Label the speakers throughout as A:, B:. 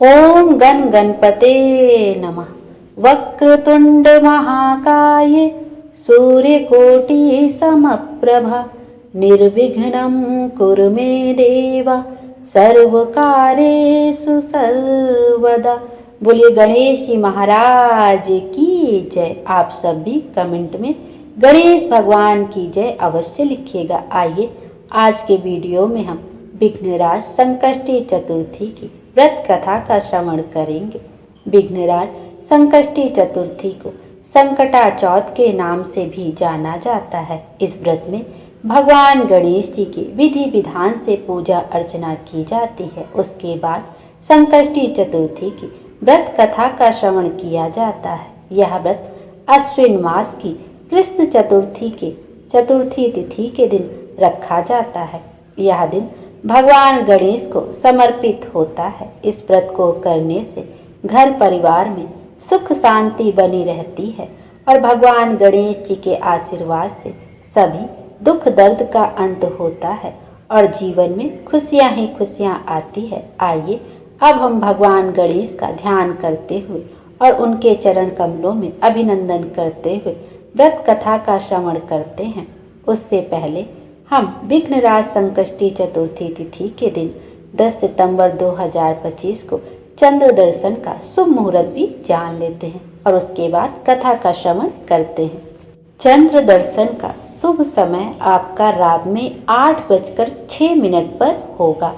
A: ओम गण गणपते नमः। वक्रतुंड महाकाय सूर्यकोटि समप्रभा निर्विघ्नं कुरु मे देव सर्वकार्येषु सर्वदा। बोलिए गणेश जी महाराज की जय। आप सब भी कमेंट में गणेश भगवान की जय अवश्य लिखिएगा। आइए आज के वीडियो में हम विघ्नराज संकष्टी चतुर्थी की व्रत कथा का श्रवण करेंगे। विघ्नराज संकष्टी चतुर्थी को संकटा चौथ के नाम से भी जाना जाता है। इस व्रत में भगवान गणेश जी की विधि विधान से पूजा अर्चना की जाती है। उसके बाद संकष्टी चतुर्थी की व्रत कथा का श्रवण किया जाता है। यह व्रत अश्विन मास की कृष्ण चतुर्थी के चतुर्थी तिथि के दिन रखा जाता है। यह दिन भगवान गणेश को समर्पित होता है। इस व्रत को करने से घर परिवार में सुख शांति बनी रहती है और भगवान गणेश जी के आशीर्वाद से सभी दुख दर्द का अंत होता है और जीवन में खुशियां ही खुशियां आती है। आइए अब हम भगवान गणेश का ध्यान करते हुए और उनके चरण कमलों में अभिनंदन करते हुए व्रत कथा का श्रवण करते हैं। उससे पहले हम विघ्नराज संकष्टी चतुर्थी तिथि के दिन 10 सितंबर 2025 को चंद्र दर्शन का शुभ मुहूर्त भी जान लेते हैं और उसके बाद कथा का श्रवण करते हैं। चंद्र दर्शन का शुभ समय आपका रात में 8:06 पर होगा।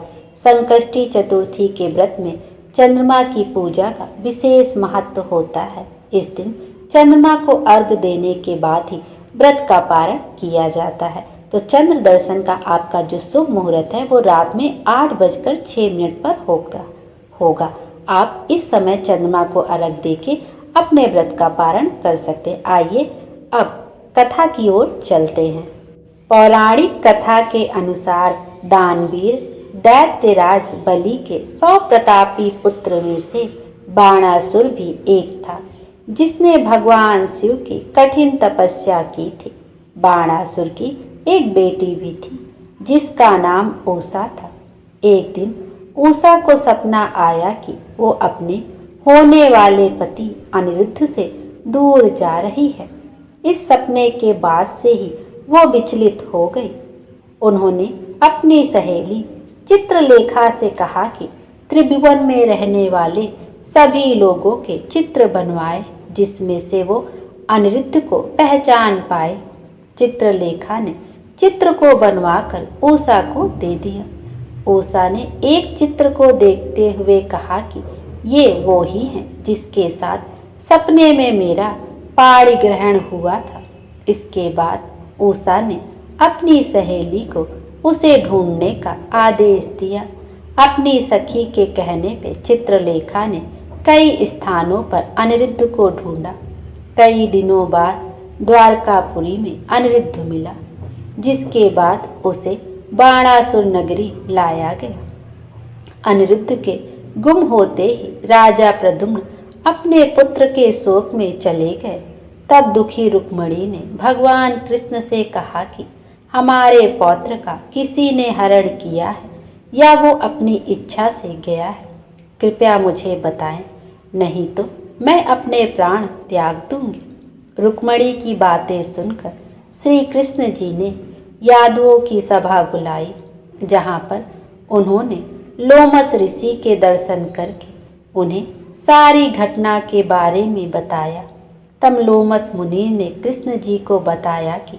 A: संकष्टी चतुर्थी के व्रत में चंद्रमा की पूजा का विशेष महत्व होता है। इस दिन चंद्रमा को अर्घ्य देने के बाद ही व्रत का पारण किया जाता है। तो चंद्र दर्शन का आपका जो शुभ मुहूर्त है वो रात में 8:06 पर होगा। आप इस समय चंद्रमा को अर्घ्य देके अपने व्रत का पारण कर सकते हैं। आइए अब कथा की ओर चलते हैं। पौराणिक कथा के अनुसार दानवीर दैत्यराज बलि के 100 प्रतापी पुत्र में से बाणासुर भी एक था, जिसने भगवान शिव की कठिन तपस्या की थी। बाणासुर की एक बेटी भी थी जिसका नाम उषा था। एक दिन उषा को सपना आया कि वो अपने होने वाले पति अनिरुद्ध से दूर जा रही है। इस सपने के बाद से ही वो विचलित हो गई। उन्होंने अपनी सहेली चित्रलेखा से कहा कि त्रिभुवन में रहने वाले सभी लोगों के चित्र बनवाए, जिसमें से वो अनिरुद्ध को पहचान पाए। चित्रलेखा ने चित्र को बनवाकर उषा को दे दिया। उषा ने एक चित्र को देखते हुए कहा कि ये वो ही है जिसके साथ सपने में मेरा पाणी ग्रहण हुआ था। इसके बाद उषा ने अपनी सहेली को उसे ढूंढने का आदेश दिया। अपनी सखी के कहने पे चित्रलेखा ने कई स्थानों पर अनिरुद्ध को ढूंढा। कई दिनों बाद द्वारकापुरी में अनिरुद्ध मिला, जिसके बाद उसे बाणासुर नगरी लाया गया। अनिरुद्ध के गुम होते ही राजा प्रद्युम्न अपने पुत्र के शोक में चले गए। तब दुखी रुक्मिणी ने भगवान कृष्ण से कहा कि हमारे पौत्र का किसी ने हरण किया है या वो अपनी इच्छा से गया है, कृपया मुझे बताएं, नहीं तो मैं अपने प्राण त्याग दूंगी। रुक्मिणी की बातें सुनकर श्री कृष्ण जी ने यादवों की सभा बुलाई, जहाँ पर उन्होंने लोमस ऋषि के दर्शन करके उन्हें सारी घटना के बारे में बताया। तब लोमस मुनि ने कृष्ण जी को बताया कि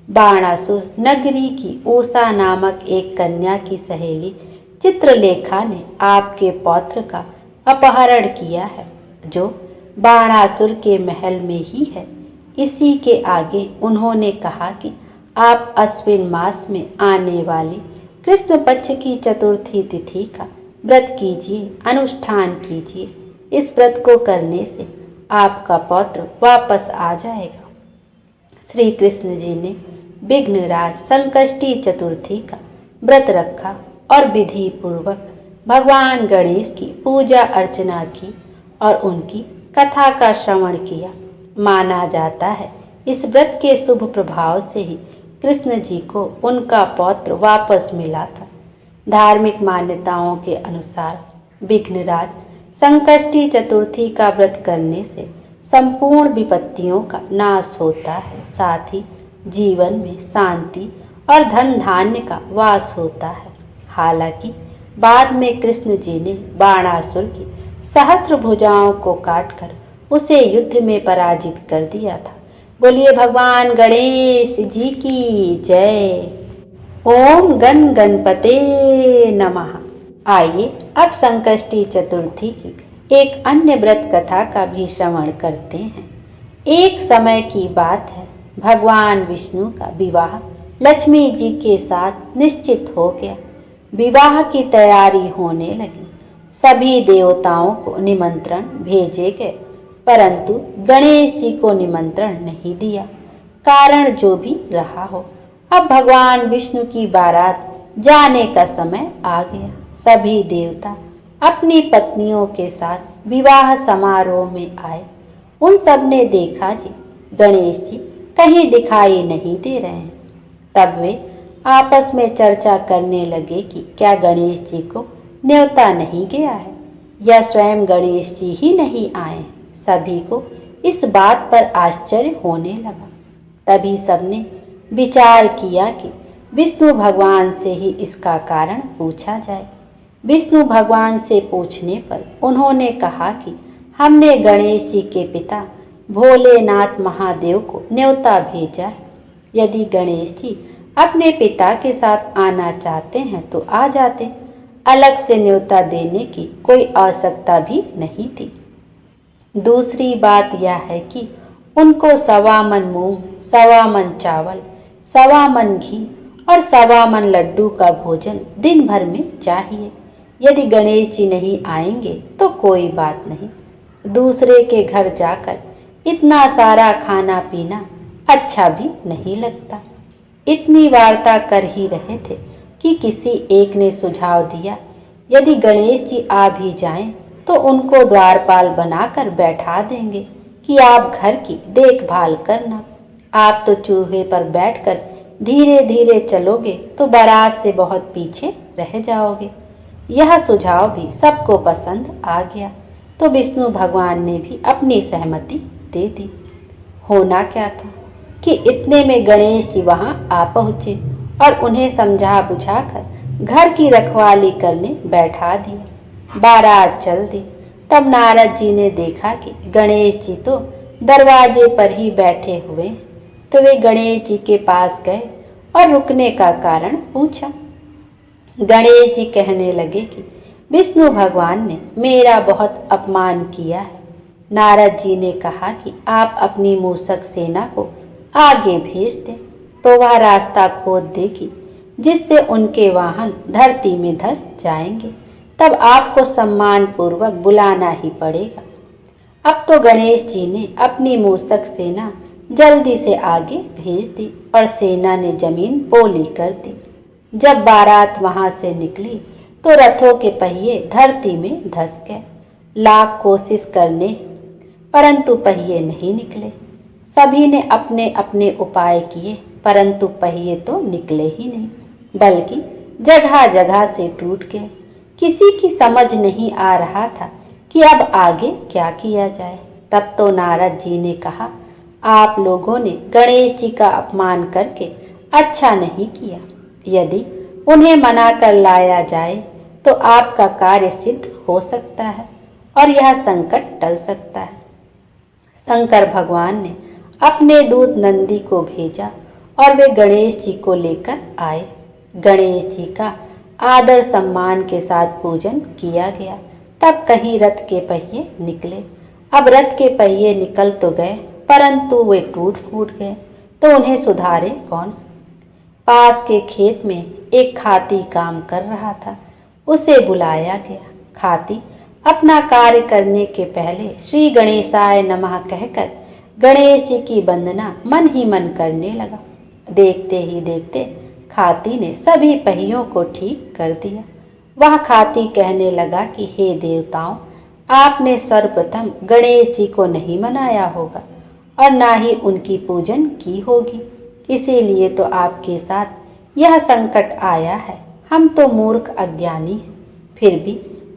A: बाणासुर नगरी की उषा नामक एक कन्या की सहेली चित्रलेखा ने आपके पौत्र का अपहरण किया है, जो बाणासुर के महल में ही है। इसी के आगे उन्होंने कहा कि आप अश्विन मास में आने वाली कृष्ण पक्ष की चतुर्थी तिथि का व्रत कीजिए, अनुष्ठान कीजिए। इस व्रत को करने से आपका पौत्र वापस आ जाएगा। श्री कृष्ण जी ने विघ्नराज संकष्टी चतुर्थी का व्रत रखा और विधि पूर्वक भगवान गणेश की पूजा अर्चना की और उनकी कथा का श्रवण किया। माना जाता है इस व्रत के शुभ प्रभाव से ही कृष्ण जी को उनका पौत्र वापस मिला था। धार्मिक मान्यताओं के अनुसार विघ्नराज संकष्टी चतुर्थी का व्रत करने से संपूर्ण विपत्तियों का नाश होता है, साथ ही जीवन में शांति और धन धान्य का वास होता है। हालांकि बाद में कृष्ण जी ने बाणासुर की सहस्त्र भुजाओं को काटकर उसे युद्ध में पराजित कर दिया था। बोलिए भगवान गणेश जी की जय। ओम गण गणपते नमः। आइए अब संकष्टी चतुर्थी की एक अन्य व्रत कथा का भी श्रवण करते हैं। एक समय की बात है, भगवान विष्णु का विवाह लक्ष्मी जी के साथ निश्चित हो गया। विवाह की तैयारी होने लगी। सभी देवताओं को निमंत्रण भेजे गए, परंतु गणेश जी को निमंत्रण नहीं दिया। कारण जो भी रहा हो, अब भगवान विष्णु की बारात जाने का समय आ गया। सभी देवता अपनी पत्नियों के साथ विवाह समारोह में आए। उन सब ने देखा जी गणेश जी कहीं दिखाई नहीं दे रहे हैं। तब वे आपस में चर्चा करने लगे कि क्या गणेश जी को न्योता नहीं गया है या स्वयं गणेश जी ही नहीं आए। सभी को इस बात पर आश्चर्य होने लगा। तभी सबने विचार किया कि विष्णु भगवान से ही इसका कारण पूछा जाए। विष्णु भगवान से पूछने पर उन्होंने कहा कि हमने गणेश जी के पिता भोलेनाथ महादेव को न्योता भेजा है। यदि गणेश जी अपने पिता के साथ आना चाहते हैं तो आ जाते, अलग से न्योता देने की कोई आवश्यकता भी नहीं थी। दूसरी बात यह है कि उनको 1.25 मन मूंग, 1.25 मन चावल, 1.25 मन घी और 1.25 मन लड्डू का भोजन दिन भर में चाहिए। यदि गणेश जी नहीं आएंगे तो कोई बात नहीं, दूसरे के घर जाकर इतना सारा खाना पीना अच्छा भी नहीं लगता। इतनी वार्ता कर ही रहे थे कि किसी एक ने सुझाव दिया, यदि गणेश जी आ भी जाएं तो उनको द्वारपाल बनाकर बैठा देंगे कि आप घर की देखभाल करना। आप तो चूहे पर बैठकर धीरे धीरे चलोगे तो बारात से बहुत पीछे रह जाओगे। यह सुझाव भी सबको पसंद आ गया तो विष्णु भगवान ने भी अपनी सहमति दे दी। होना क्या था कि इतने में गणेश जी वहां आ पहुंचे और उन्हें समझा बुझाकर घर की रखवाली करने बैठा दिया। बारात चल दी। तब नारद जी ने देखा कि गणेश जी तो दरवाजे पर ही बैठे हुए, तो वे गणेश जी के पास गए और रुकने का कारण पूछा। गणेश जी कहने लगे कि विष्णु भगवान ने मेरा बहुत अपमान किया है। नारद जी ने कहा कि आप अपनी मूषक सेना को आगे भेज दें तो वह रास्ता खोद देगी, जिससे उनके वाहन धरती में धंस जाएंगे। तब आपको सम्मान पूर्वक बुलाना ही पड़ेगा। अब तो गणेश जी ने अपनी मूषक सेना जल्दी से आगे भेज दी और सेना ने जमीन पोली कर दी। जब बारात वहां से निकली तो रथों के पहिए धरती में धंस गए। लाख कोशिश करने परंतु पहिए नहीं निकले। सभी ने अपने अपने उपाय किए, परंतु पहिए तो निकले ही नहीं, बल्कि जगह जगह से टूट गए। किसी की समझ नहीं आ रहा था कि अब आगे क्या किया जाए। तब तो नारद जी ने कहा, आप लोगों ने गणेश जी का अपमान करके अच्छा नहीं किया। यदि उन्हें मना कर लाया जाए तो आपका कार्य सिद्ध हो सकता है और यह संकट टल सकता है। शंकर भगवान ने अपने दूत नंदी को भेजा और वे गणेश जी को लेकर आए। गणेश जी का आदर सम्मान के साथ पूजन किया गया। तब कहीं रथ के पहिए निकले। अब रथ के पहिए निकल तो गए, परंतु वे टूट फूट गए, तो उन्हें सुधारे कौन। पास के खेत में एक खाती काम कर रहा था, उसे बुलाया गया। खाती अपना कार्य करने के पहले श्री गणेशाय नमः कहकर गणेश जी की वंदना मन ही मन करने लगा। देखते ही देखते खाती ने सभी पहियों को ठीक कर दिया। वह खाती कहने लगा कि हे देवताओं, आपने सर्वप्रथम गणेश जी को नहीं मनाया होगा और ना ही उनकी पूजन की होगी, इसीलिए तो आपके साथ यह संकट आया है। हम तो मूर्ख अज्ञानी हैं, फिर भी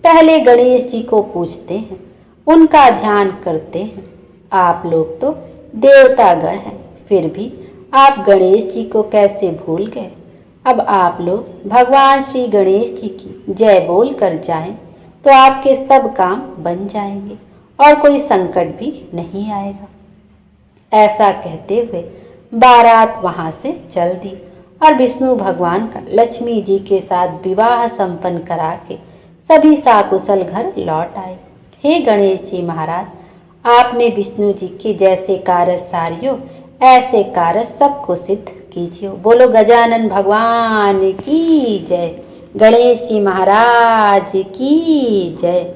A: पहले गणेश जी को पूजते हैं, उनका ध्यान करते हैं। आप लोग तो देवतागण हैं, फिर भी आप गणेश जी को कैसे भूल गए? अब आप लोग भगवान श्री गणेश जी की जय बोल कर जाएं तो आपके सब काम बन जाएंगे और कोई संकट भी नहीं आएगा। ऐसा कहते हुए बारात वहां से चल दी और विष्णु भगवान का लक्ष्मी जी के साथ विवाह संपन्न करा के सभी साकुशल घर लौट आए। हे गणेश जी महाराज, आपने विष्णु जी के जैसे कार्य सारियो ऐसे कार्य सबको सिद्ध कीजिए। बोलो गजानन भगवान की जय, गणेश जी महाराज की जय।